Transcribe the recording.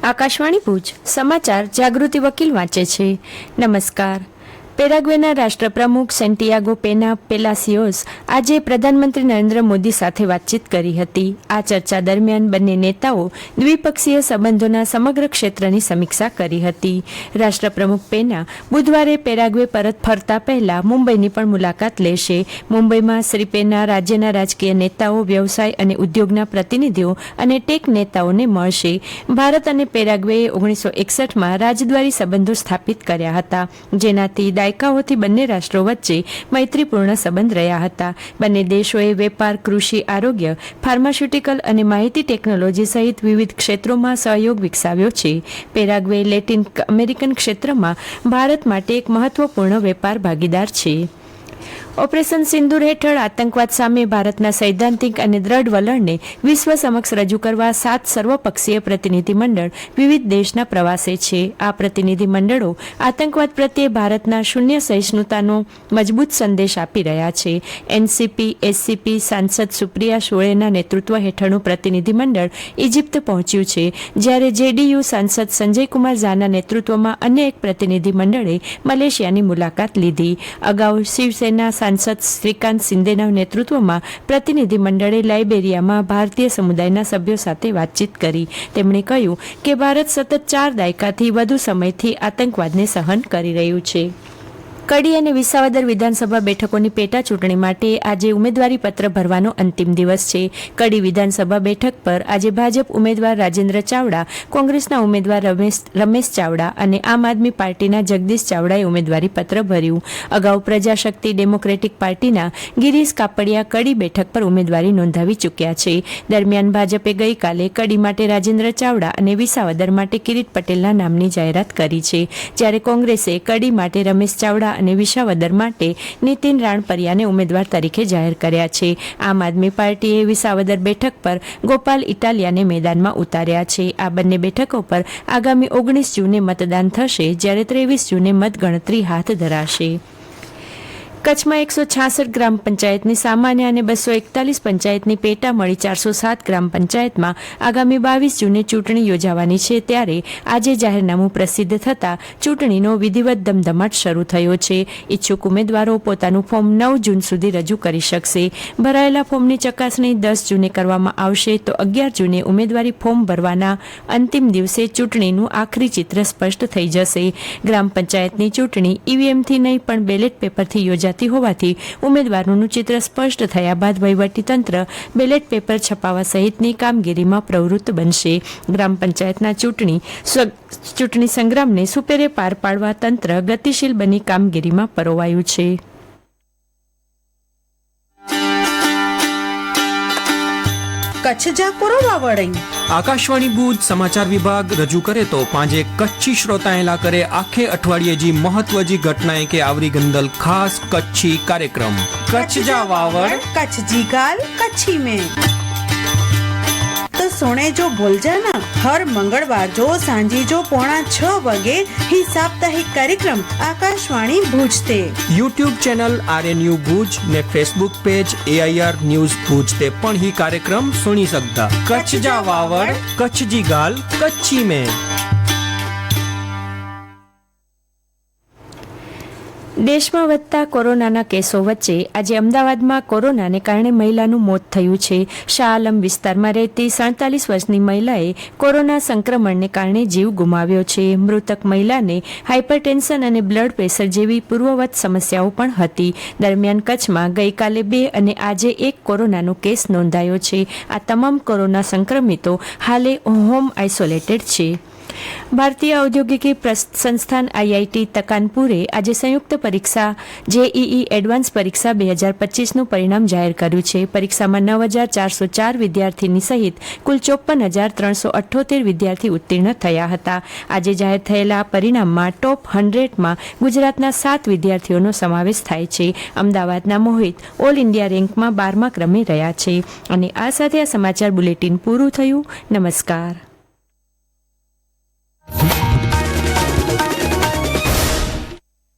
આકાશવાણી ભુજ સમાચાર જાગૃતિ વકીલ વાંચે છે. નમસ્કાર. પેરાગ્વેના રાષ્ટ્રપ્રમુખ સેન્ટિયાગો પેના પેલાસિયોસ આજે પ્રધાનમંત્રી નરેન્દ્ર મોદી સાથે વાતચીત કરી હતી. આ ચર્ચા દરમિયાન બંને નેતાઓ દ્વિપક્ષીય સંબંધોના સમગ્ર ક્ષેત્રની સમીક્ષા કરી હતી. રાષ્ટ્રપ્રમુખ પેના બુધવારે પેરાગ્વે પરત ફરતા પહેલા મુંબઈની પણ મુલાકાત લેશે. મુંબઈમાં શ્રી પેના રાજ્યના રાજકીય નેતાઓ, વ્યવસાય અને ઉદ્યોગના પ્રતિનિધિઓ અને ટેક નેતાઓને મળશે. ભારત અને પેરાગ્વેએ 1961માં રાજદ્વારી સંબંધો સ્થાપિત કર્યા હતા, જેનાથી દાયકાઓથી બંને રાષ્ટ્રો વચ્ચે મૈત્રીપૂર્ણ સંબંધ રહ્યા હતા. બંને દેશોએ વેપાર, કૃષિ, આરોગ્ય, ફાર્માસ્યુટિકલ અને માહિતી ટેકનોલોજી સહિત વિવિધ ક્ષેત્રોમાં સહયોગ વિકસાવ્યો છે. પેરાગ્વે લેટિન અમેરિકન ક્ષેત્રમાં ભારત માટે એક મહત્વપૂર્ણ વેપાર ભાગીદાર છે. ઓપરેશન સિંદૂર હેઠળ આતંકવાદ સામે ભારતના સૈદ્ધાંતિક અને દ્રઢ વલણને વિશ્વ સમક્ષ રજૂ કરવા 7 સર્વપક્ષીય પ્રતિનિધિમંડળ વિવિધ દેશના પ્રવાસે છે. આ પ્રતિનિધિમંડળો આતંકવાદ પ્રત્યે ભારતના શૂન્ય સહિષ્ણુતાનો મજબૂત સંદેશ આપી રહ્યા છે. એનસીપી એસસીપી સાંસદ સુપ્રિયા સુળેના નેતૃત્વ હેઠળનું પ્રતિનિધિમંડળ ઇજિપ્ત પહોંચ્યું છે, જ્યારે જેડીયુ સાંસદ સંજયકુમાર ઝાના નેતૃત્વમાં અન્ય એક પ્રતિનિધિમંડળે મલેશિયાની મુલાકાત લીધી. અગાઉ શિવસેના સાંસદ શ્રીકાંત શિંદેના નેતૃત્વમાં પ્રતિનિધિમંડળે લાઇબેરિયામાં ભારતીય સમુદાયના સભ્યો સાથે વાતચીત કરી. તેમણે કહ્યું કે ભારત સતત 4 દાયકાથી વધુ સમયથી આતંકવાદને સહન કરી રહ્યું છે. કડી અને વિસાવદર વિધાનસભા બેઠકોની પેટા ચૂંટણી માટે આજે ઉમેદવારી પત્ર ભરવાનો અંતિમ દિવસ છે. કડી વિધાનસભા બેઠક પર આજે ભાજપ ઉમેદવાર રાજેન્દ્ર ચાવડા, કોંગ્રેસના ઉમેદવાર રમેશ ચાવડા અને આમ આદમી પાર્ટીના જગદીશ ચાવડાએ ઉમેદવારી પત્ર ભર્યું. અગાઉ પ્રજાશક્તિ ડેમોક્રેટિક પાર્ટીના ગિરીશ કાપડિયા કડી બેઠક પર ઉમેદવારી નોંધાવી ચૂક્યા છે. દરમિયાન ભાજપે ગઈકાલે કડી માટે રાજેન્દ્ર ચાવડા અને વિસાવદર માટે કિરીટ પટેલના નામની જાહેરાત કરી છે, જ્યારે કોંગ્રેસે કડી માટે રમેશ ચાવડા અને વિસાવદર માટે નીતિન રાણપરિયાને ઉમેદવાર તરીકે જાહેર કર્યા છે. આમ આદમી પાર્ટીએ વિસાવદર બેઠક પર ગોપાલ ઇટાલિયાને મેદાનમાં ઉતાર્યા છે. આ બંને બેઠકો પર આગામી 19 જૂને મતદાન થશે, જ્યારે 23 જૂને મતગણતરી હાથ ધરાશે. કચ્છમાં 166 ગ્રામ પંચાયતની સામાન્ય અને 241 પંચાયતની પેટા મળી 407 ગ્રામ પંચાયતમાં આગામી 22 જૂને ચૂંટણી યોજાવાની છે. ત્યારે આજે જાહેરનામું પ્રસિદ્ધ થતાં ચૂંટણીનો વિધિવત ધમધમાટ શરૂ થયો છે. ઇચ્છુક ઉમેદવારો પોતાનું ફોર્મ 9 જૂન સુધી રજૂ કરી શકશે. ભરાયેલા ફોર્મની ચકાસણી 10 જૂને કરવામાં આવશે, તો 11 જૂને ઉમેદવારી ફોર્મ ભરવાના અંતિમ દિવસે ચૂંટણીનું આખરી ચિત્ર સ્પષ્ટ થઈ જશે. ગ્રામ પંચાયતની ચૂંટણી ઈવીએમથી નહીં પણ બેલેટ પેપરથી યોજાતી હોવાથી ઉમેદવારોનું ચિત્ર સ્પષ્ટ થયા બાદ વહીવટીતંત્ર બેલેટ પેપર છપાવવા સહિતની કામગીરીમાં પ્રવૃત્ત બનશે. ગ્રામ પંચાયતના ચૂંટણી સંગ્રામને સુપેરે પાર પાડવા તંત્ર ગતિશીલ બની કામગીરીમાં પરોવાયું છે. કચ્છ જા કોરોવા વળઈ આકાશવાણી ભુજ સમાચાર વિભાગ રજૂ કરે તો પાંજે કચ્છી શ્રોતાએલા કરે આખે અઠવાડિયે જી મહત્વ જી ઘટનાएं के आवरी गंदल खास कच्छी कार्यक्रम कच्छ जा वावड़ कच्छ जी गाल कच्छी में तो सुने जो भूल जाना हर मंगलवार जो सांझी जो 5:45 वगे ही साप्ताहिक कार्यक्रम आकाशवाणी भुज ते YouTube चैनल RNU भुज ने Facebook पेज AIR न्यूज भुज ते पण ही कार्यक्रम सुनी सकता. कच्छ जा वावड़ कच्छ जी गाल कच्छी में. દેશમાં વધતા કોરોનાના કેસો વચ્ચે આજે અમદાવાદમાં કોરોનાને કારણે મહિલાનું મોત થયું છે. શાહ આલમ વિસ્તારમાં રહેતી 47 વર્ષની મહિલાએ કોરોના સંક્રમણને કારણે જીવ ગુમાવ્યો છે. મૃતક મહિલાને હાઇપરટેન્શન અને બ્લડ પ્રેશર જેવી પૂર્વવત સમસ્યાઓ પણ હતી. દરમિયાન કચ્છમાં ગઈકાલે 2 અને આજે 1 કોરોનાનો કેસ નોંધાયો છે. આ તમામ કોરોના સંક્રમિતો હાલે હોમ આઇસોલેટેડ છે. ભારતીય ઔદ્યોગિકી સંસ્થાન આઈઆઈટી તકાનપુરે આજે સંયુક્ત પરીક્ષા જેઈઈ એડવાન્સ પરીક્ષા 2025નું પરિણામ જાહેર કર્યું છે. પરીક્ષામાં 9,404 વિદ્યાર્થીની સહિત કુલ 54,378 વિદ્યાર્થી ઉત્તીર્ણ થયા હતા. આજે જાહેર થયેલા પરિણામમાં ટોપ 100માં ગુજરાતના 7 વિદ્યાર્થીઓનો સમાવેશ થાય છે. અમદાવાદના મોહિત ઓલ ઇન્ડિયા રેન્કમાં 12મા ક્રમે રહ્યા છે. અને આ સાથે આ સમાચાર બુલેટિન પૂરું થયું. નમસ્કાર.